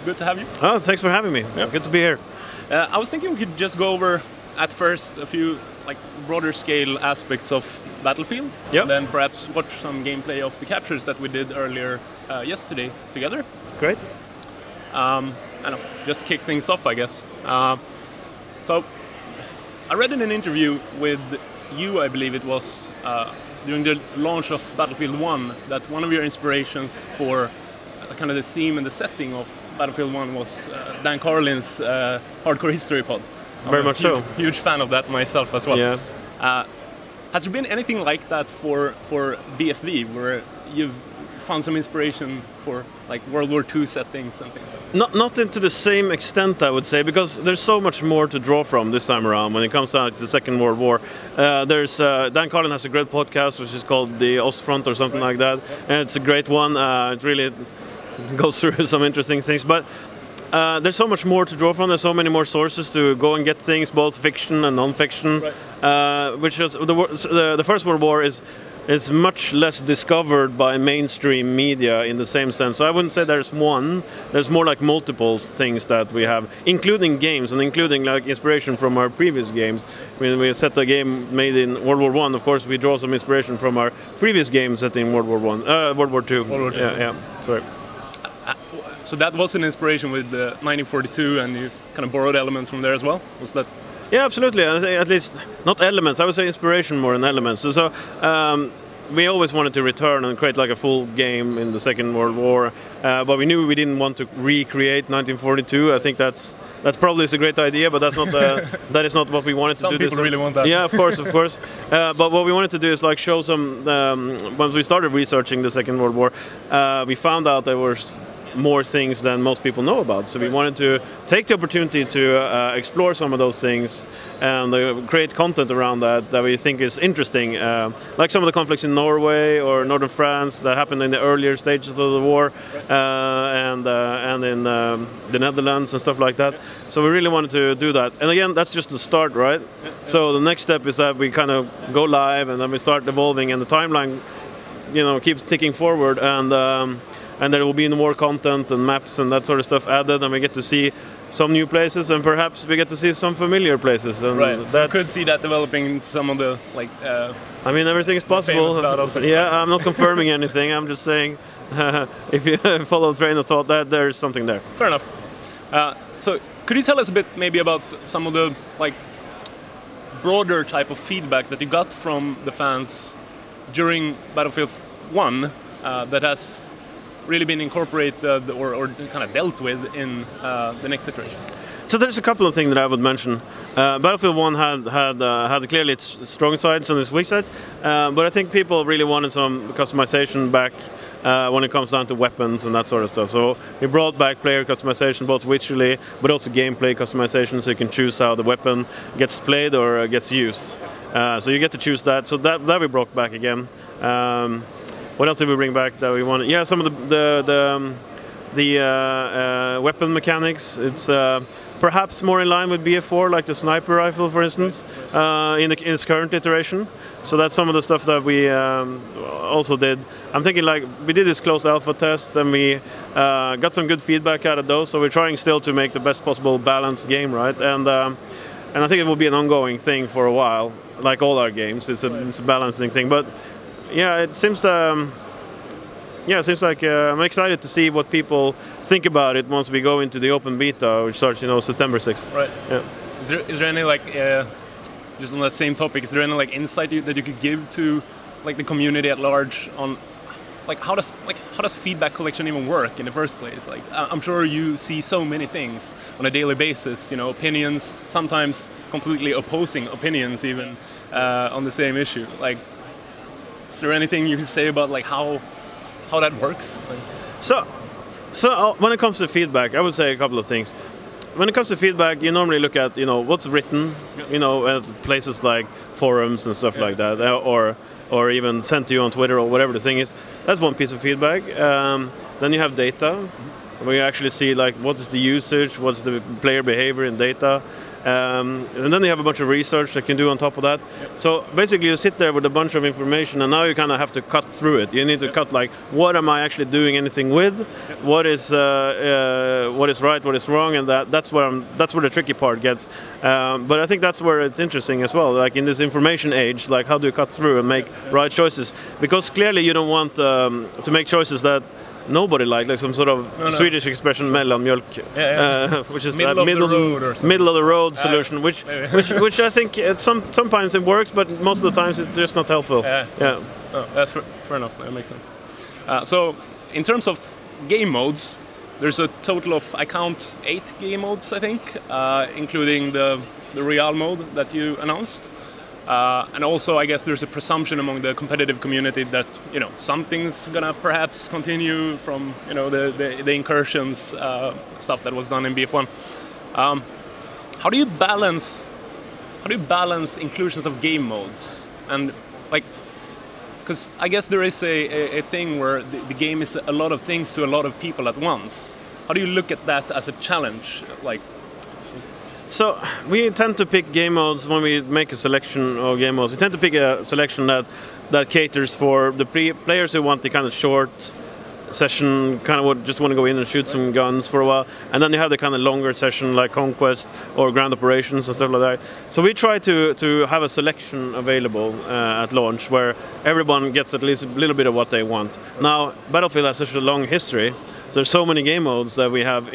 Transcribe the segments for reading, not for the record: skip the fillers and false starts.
good to have you. Oh, thanks for having me. Yeah. Good to be here. I was thinking we could just go over, at first, a few broader scale aspects of Battlefield. Yep. And then perhaps watch some gameplay of the captures that we did earlier yesterday together. Great. I don't know, just kick things off, I guess. So, I read in an interview with you, I believe it was, during the launch of Battlefield 1, that one of your inspirations for kind of the theme and the setting of Battlefield 1 was Dan Carlin's Hardcore History Pod. Very much so. Huge fan of that myself as well. Yeah. Has there been anything like that for BFV, where you've found some inspiration for World War II settings and things like that? Not into the same extent, I would say, because there's so much more to draw from this time around when it comes to the Second World War. There's Dan Carlin has a great podcast which is called the Ostfront or something like that, and it's a great one. It really goes through some interesting things, but there's so much more to draw from. There's so many more sources to go and get things, both fiction and non-fiction. Right. Which is the First World War is much less discovered by mainstream media in the same sense. So I wouldn't say there's one. There's more like multiple things that we have, including games and including inspiration from our previous games. When we set a game made in World War I, of course, we draw some inspiration from our previous game set in World War II. World War II. Yeah. Sorry. So that was an inspiration with 1942, and you kind of borrowed elements from there as well? Was that? Yeah, absolutely. I think at least not elements. I would say inspiration more than elements. So we always wanted to return and create a full game in the Second World War, but we knew we didn't want to recreate 1942. I think that's probably a great idea, but that's not that is not what we wanted to do. Some people really want that. Yeah, of course. But what we wanted to do is show some. Once we started researching the Second World War, we found out there were more things than most people know about. So we wanted to take the opportunity to explore some of those things and create content around that we think is interesting. Like some of the conflicts in Norway or northern France that happened in the earlier stages of the war, and in the Netherlands and stuff like that. So we really wanted to do that. And again, that's just the start, right? So the next step is that we kind of go live and then we start evolving, and the timeline, keeps ticking forward, and there will be more content and maps and that sort of stuff added, and we get to see some new places, and perhaps we get to see some familiar places. And right, so you could see that developing into some of the, I mean, everything is possible. Yeah, I'm not confirming anything, I'm just saying, if you follow the train of thought, that there's something there. Fair enough. So, could you tell us a bit maybe about some of the, broader type of feedback that you got from the fans during Battlefield 1 that has really been incorporated or kind of dealt with in the next iteration? So there's a couple of things that I would mention. Battlefield 1 had clearly its strong sides and its weak sides, but I think people really wanted some customization back when it comes down to weapons and that sort of stuff. So we brought back player customization, both visually, but also gameplay customization, so you can choose how the weapon gets played or gets used. So you get to choose that. So that we brought back again. What else did we bring back that we wanted? Yeah, some of the weapon mechanics. It's perhaps more in line with BF4, like the sniper rifle, for instance, in its current iteration. So that's some of the stuff that we also did. I'm thinking we did this closed alpha test, and we got some good feedback out of those. So we're trying still to make the best possible balanced game, right? And I think it will be an ongoing thing for a while, like all our games. It's a balancing thing, but. Yeah, it seems like I'm excited to see what people think about it once we go into the open beta, which starts, September 6th. Right. Yeah. Is there any just on that same topic? Is there any insight that you could give to the community at large on how does feedback collection even work in the first place? I'm sure you see so many things on a daily basis. Opinions, sometimes completely opposing opinions, even on the same issue. Is there anything you can say about how that works? So when it comes to feedback, I would say a couple of things. When it comes to feedback, you normally look at what's written, at places like forums and stuff like that, or even sent to you on Twitter or whatever the thing is. That's one piece of feedback. Then you have data, where you actually see what is the usage, what's the player behavior in data. And then you have a bunch of research that you can do on top of that. So basically you sit there with a bunch of information, and now you kind of have to cut through it. You need to cut, like, what am I actually doing anything with? What is right, what is wrong, and that's where the tricky part gets. But I think that's where it's interesting as well. Like in this information age, like how do you cut through and make right choices? Because clearly you don't want to make choices that nobody like some sort of Swedish expression, mellanmjölk, which is middle of the road solution, which I think sometimes it works, but most of the times it's just not helpful. Oh, that's fair enough. That makes sense. So, in terms of game modes, there's a total of, I count, 8 game modes, I think, including the Real mode that you announced. And also, I guess there's a presumption among the competitive community that something's gonna perhaps continue from the incursions stuff that was done in BF1. How do you balance inclusions of game modes, and like, because I guess there is a thing where the game is a lot of things to a lot of people at once. How do you look at that as a challenge, like? So we tend to pick game modes when we make a selection of game modes. We tend to pick a selection that caters for the players who want the kind of short session, kind of just want to go in and shoot some guns for a while, and then you have the kind of longer session like Conquest or Grand Operations and stuff like that. So we try to have a selection available at launch where everyone gets at least a little bit of what they want. Now, Battlefield has such a long history. So there's so many game modes that we have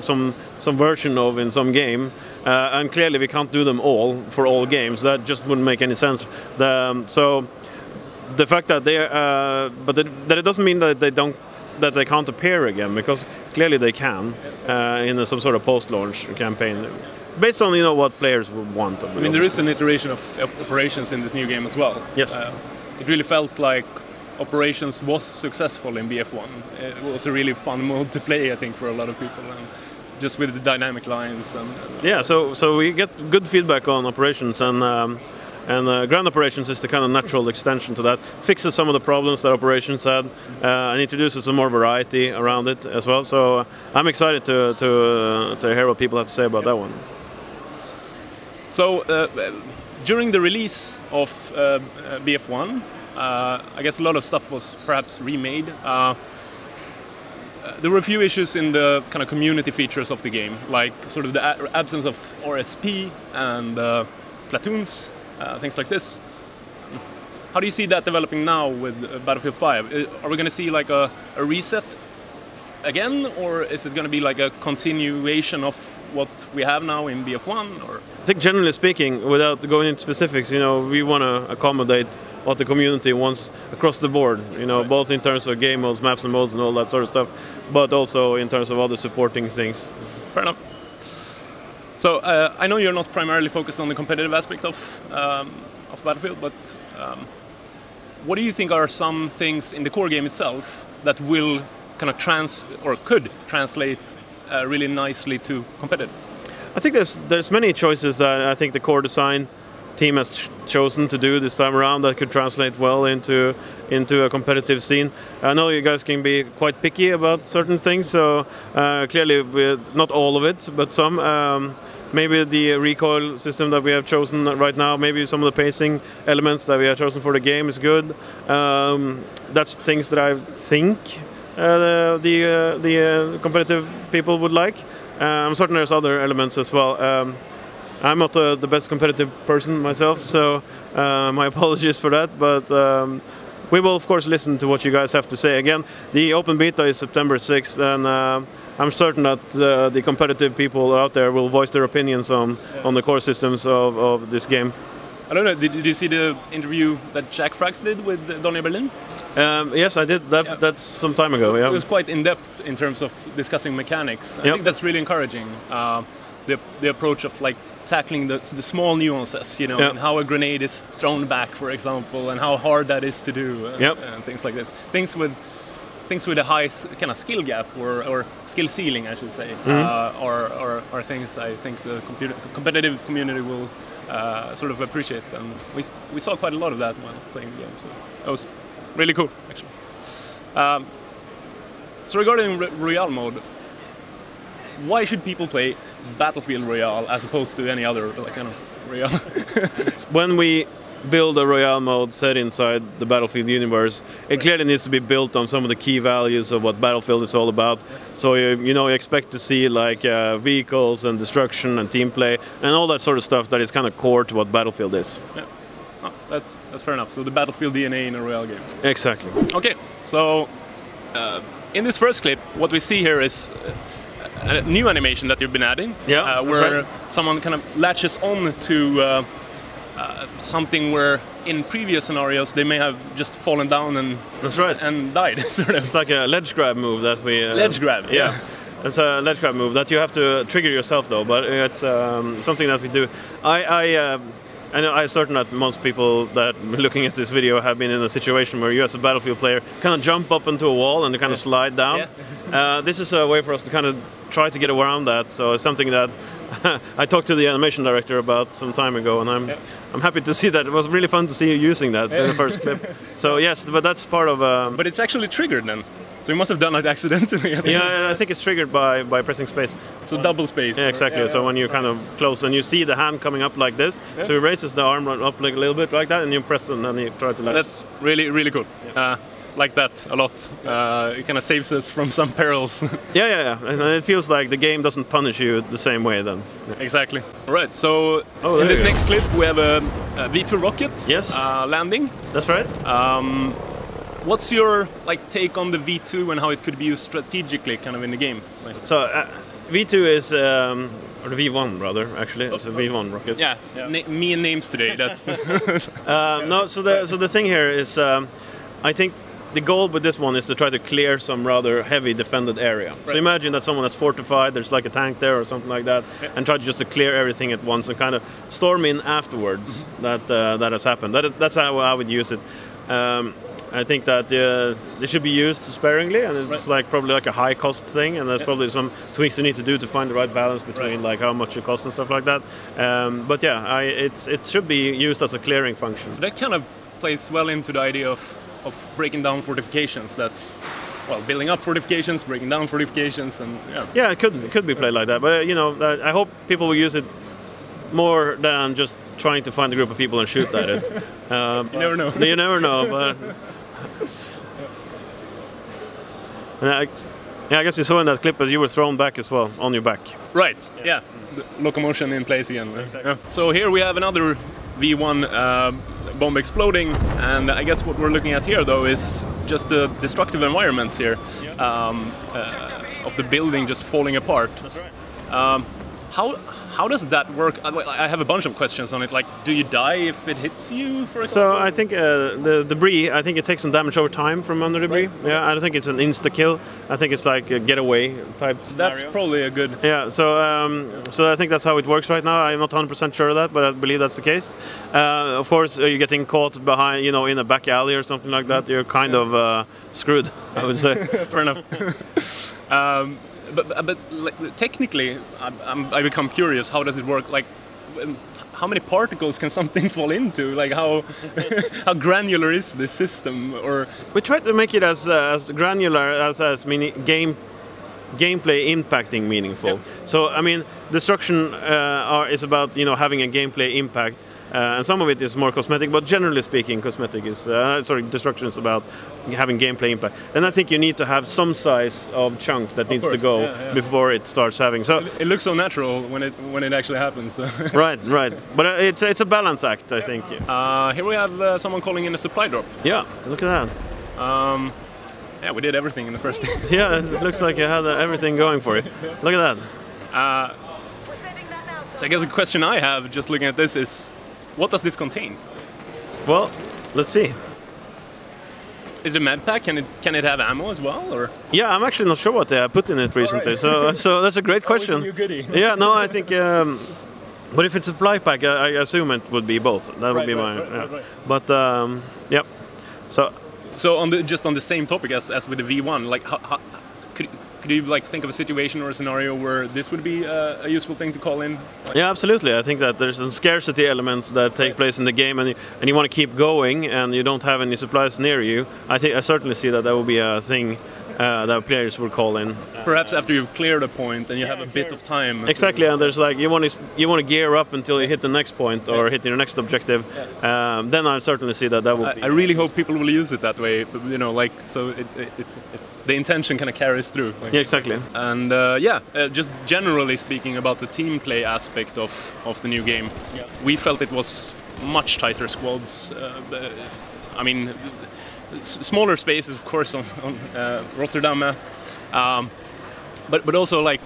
some version of in some game, and clearly we can't do them all for all games. That just wouldn't make any sense. So the fact that that it doesn't mean that they can't appear again, because clearly they can in some sort of post-launch campaign, based on what players would want. I mean, there is an iteration of operations in this new game as well. Yes, it really felt like Operations was successful in BF1. It was a really fun mode to play, I think, for a lot of people, and just with the dynamic lines. Yeah, so we get good feedback on Operations, and Grand Operations is the kind of natural extension to that. Fixes some of the problems that Operations had, and introduces some more variety around it as well. So I'm excited to hear what people have to say about that one. So during the release of BF1, I guess a lot of stuff was perhaps remade. There were a few issues in the kind of community features of the game, like sort of the absence of RSP and platoons, things like this. How do you see that developing now with Battlefield 5? Are we going to see like a reset again, or is it going to be like a continuation of what we have now in BF1? Or? I think generally speaking, without going into specifics, we want to accommodate what the community wants across the board, both in terms of game modes, maps and modes and all that sort of stuff, but also in terms of other supporting things. Fair enough. So I know you're not primarily focused on the competitive aspect of Battlefield, but what do you think are some things in the core game itself that will kind of could translate really nicely to competitive? I think there's many choices that I think the core design team has chosen to do this time around that could translate well into a competitive scene. I know you guys can be quite picky about certain things, so clearly not all of it, but some. Maybe the recoil system that we have chosen right now, maybe some of the pacing elements that we have chosen for the game is good. That's things that I think the competitive people would like. I'm certain there's other elements as well. I'm not the best competitive person myself, so my apologies for that, but we will of course listen to what you guys have to say. Again, the open beta is September 6th, and I'm certain that the competitive people out there will voice their opinions on the core systems of this game. I don't know, did you see the interview that Jack Frax did with Donny Berlin? Yes, I did. That's some time ago. Yeah. It was quite in-depth in terms of discussing mechanics. I think that's really encouraging. The approach of like tackling the small nuances, and how a grenade is thrown back, for example, and how hard that is to do, and things like this. Things with a high kind of skill gap or skill ceiling, I should say, are things I think the competitive community will sort of appreciate, and we saw quite a lot of that while playing the game. So that was really cool, actually. So regarding Royale mode, why should people play Battlefield Royale as opposed to any other like kind of Royale? When we build a Royale mode set inside the Battlefield universe, it clearly needs to be built on some of the key values of what Battlefield is all about. So you expect to see like vehicles and destruction and team play and all that sort of stuff that is kind of core to what Battlefield is. Yeah. Oh, that's fair enough. So the Battlefield DNA in a Royale game. Exactly. Okay, so in this first clip, what we see here is a new animation that you've been adding, where someone kind of latches on to something where in previous scenarios they may have just fallen down and and died. Sort of. It's like a ledge grab move that we ledge grab. Yeah. It's a ledge grab move that you have to trigger yourself though, but it's something that we do. I'm certain that most people that are looking at this video have been in a situation where you as a Battlefield player kind of jump up into a wall and you kind of slide down. Yeah. This is a way for us to kind of try to get around that, so it's something that I talked to the animation director about some time ago, and I'm happy to see that. It was really fun to see you using that in the first clip. So yes, but that's part of... But it's actually triggered then? So you must have done it accidentally. Yeah, I think it's triggered by pressing space. So double space. Yeah, exactly. So when you're kind of close and you see the hand coming up like this, so it raises the arm up like a little bit like that, and you press and then you try to latch. That's really, really cool. Like that a lot. It kind of saves us from some perils. Yeah. And it feels like the game doesn't punish you the same way then. Yeah. Exactly. All right, so in this next clip we have a V2 rocket landing. That's right. What's your take on the V2 and how it could be used strategically kind of in the game? So V2 is... or the V1 rather, actually. It's a V1 rocket. Yeah. Me and names today. That's no. So the thing here is, I think the goal with this one is to try to clear some rather heavy defended area. Right. So imagine that someone that's fortified, there's like a tank there or something like that, and try just to clear everything at once and kind of storm in afterwards. That has happened. That's how I would use it. I think that they should be used sparingly, and it's probably like a high cost thing, and there's probably some tweaks you need to do to find the right balance between like how much it costs and stuff like that. But yeah, it should be used as a clearing function. So that kind of plays well into the idea of breaking down fortifications. That's building up fortifications, breaking down fortifications, and yeah, it could be played like that. But I hope people will use it more than just trying to find a group of people and shoot at it. You never know. You never know, but I guess you saw in that clip that you were thrown back as well, on your back. Right. Yeah. The locomotion in place again. Exactly. So here we have another V1 bomb exploding, and I guess what we're looking at here though is just the destructive environments here of the building just falling apart. That's right. How does that work? I have a bunch of questions on it. Like, do you die if it hits you, for example? So I think the debris, I think it takes some damage over time from under debris. Right. Yeah, I don't think it's an insta-kill. I think it's like a getaway type scenario. That's probably a good... Yeah, so I think that's how it works right now. I'm not 100% sure of that, but I believe that's the case. Of course, you're getting caught behind, in a back alley or something like that. You're kind of screwed, I would say. Fair enough. But technically, I become curious. How does it work? Like, how many particles can something fall into? Like, how granular is this system? Or we try to make it as granular as meaning gameplay impacting meaningful. Yep. So I mean, destruction is about having a gameplay impact. And some of it is more cosmetic, but generally speaking, cosmetic is destruction is about having gameplay impact. And I think you need to have some size of chunk that needs to go before it starts having. So it looks so natural when it actually happens. Right. But it's a balance act, I think. Here we have someone calling in a supply drop. Yeah, look at that. Yeah, we did everything in the first. Yeah, it looks like you had everything going for you. Look at that. So I guess the question I have, just looking at this, is, what does this contain? Well, let's see. Is it a med pack? Can it have ammo as well, or? Yeah, I'm actually not sure what they have put in it recently. Right. So that's a great question. Always a new goodie. Yeah, no, I think. But if it's a supply pack, I assume it would be both. That would be my. Right. But yep. So on the same topic as with the V1, like how could you think of a situation or a scenario where this would be a useful thing to call in? Yeah, absolutely. I think that there's some scarcity elements that take place in the game, and you want to keep going, and you don't have any supplies near you. I certainly see that will be a thing that players will call in. Perhaps after you've cleared a point and you have a bit of time. Exactly, and there's like you want to gear up until you hit the next point or hit your next objective. Then I certainly see that will be. I really hope people will use it that way. You know, like so the intention kind of carries through. Like, yeah, exactly. And just generally speaking about the team play aspect of the new game, we felt it was much tighter squads. I mean, smaller spaces, of course, on Rotterdam map, but also like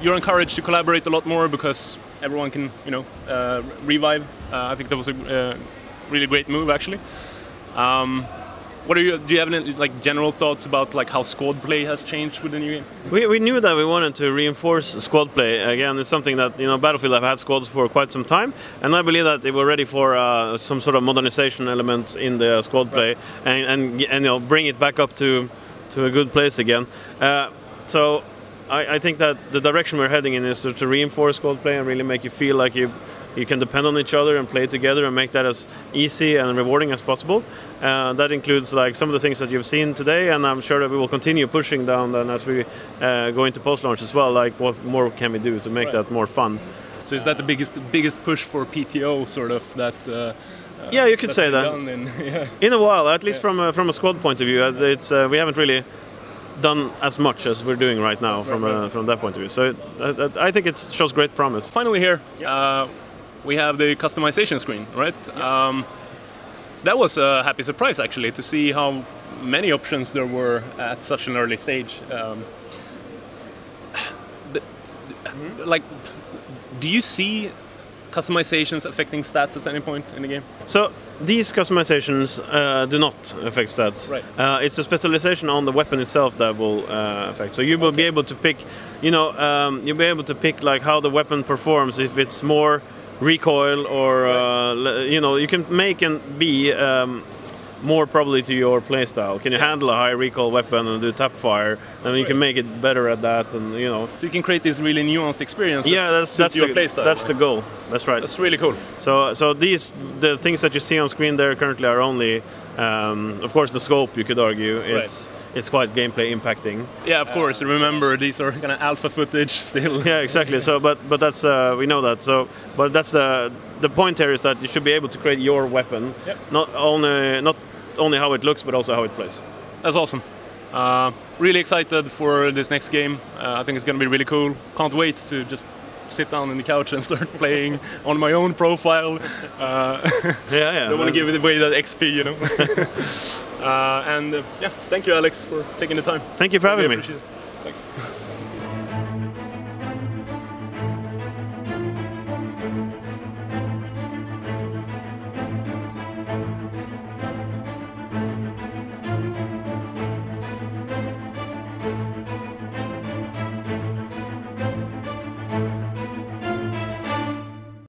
you're encouraged to collaborate a lot more because everyone can, you know, revive. I think that was a really great move, actually. Do you have any like general thoughts about like how squad play has changed with the new game? We knew that we wanted to reinforce squad play. Again, it's something that, you know, Battlefield have had squads for quite some time, and I believe that they were ready for some sort of modernization element in the squad play, and you know, bring it back up to a good place again. So I think that the direction we're heading in is to reinforce squad play and really make you feel like you can depend on each other and play together and make that as easy and rewarding as possible. That includes like some of the things that you've seen today, and I'm sure that we will continue pushing down then as we go into post-launch as well. Like, what more can we do to make that more fun? So is that the biggest push for PTO, sort of, that? Yeah, you could say that. In a while, at least from a squad point of view, it's we haven't really done as much as we're doing right now from that point of view. So I think it shows great promise. Finally here, we have the customization screen, right? So that was a happy surprise, actually, to see how many options there were at such an early stage. Like, do you see customizations affecting stats at any point in the game? So these customizations do not affect stats. Right. It's the specialization on the weapon itself that will affect. So you will be able to pick, you know, you'll be able to pick like how the weapon performs, if it's more recoil or you know, you can make and be more probably to your playstyle. Can you handle a high recoil weapon and do tap fire? And you can make it better at that, and you know. So you can create this really nuanced experience. Yeah, that's your playstyle. That's the goal. That's right. That's really cool. So the things that you see on screen there currently are only, of course, the scope. You could argue is. It's quite gameplay impacting. Yeah, of course. Remember, these are kind of alpha footage still. Yeah, exactly. So, but that's we know that. So, but that's the point here is that you should be able to create your weapon, not only how it looks, but also how it plays. That's awesome. Really excited for this next game. I think it's going to be really cool. Can't wait to just sit down on the couch and start playing on my own profile. Don't want to give it away that XP, you know. And thank you, Alex, for taking the time. Thank you for having me. Thanks.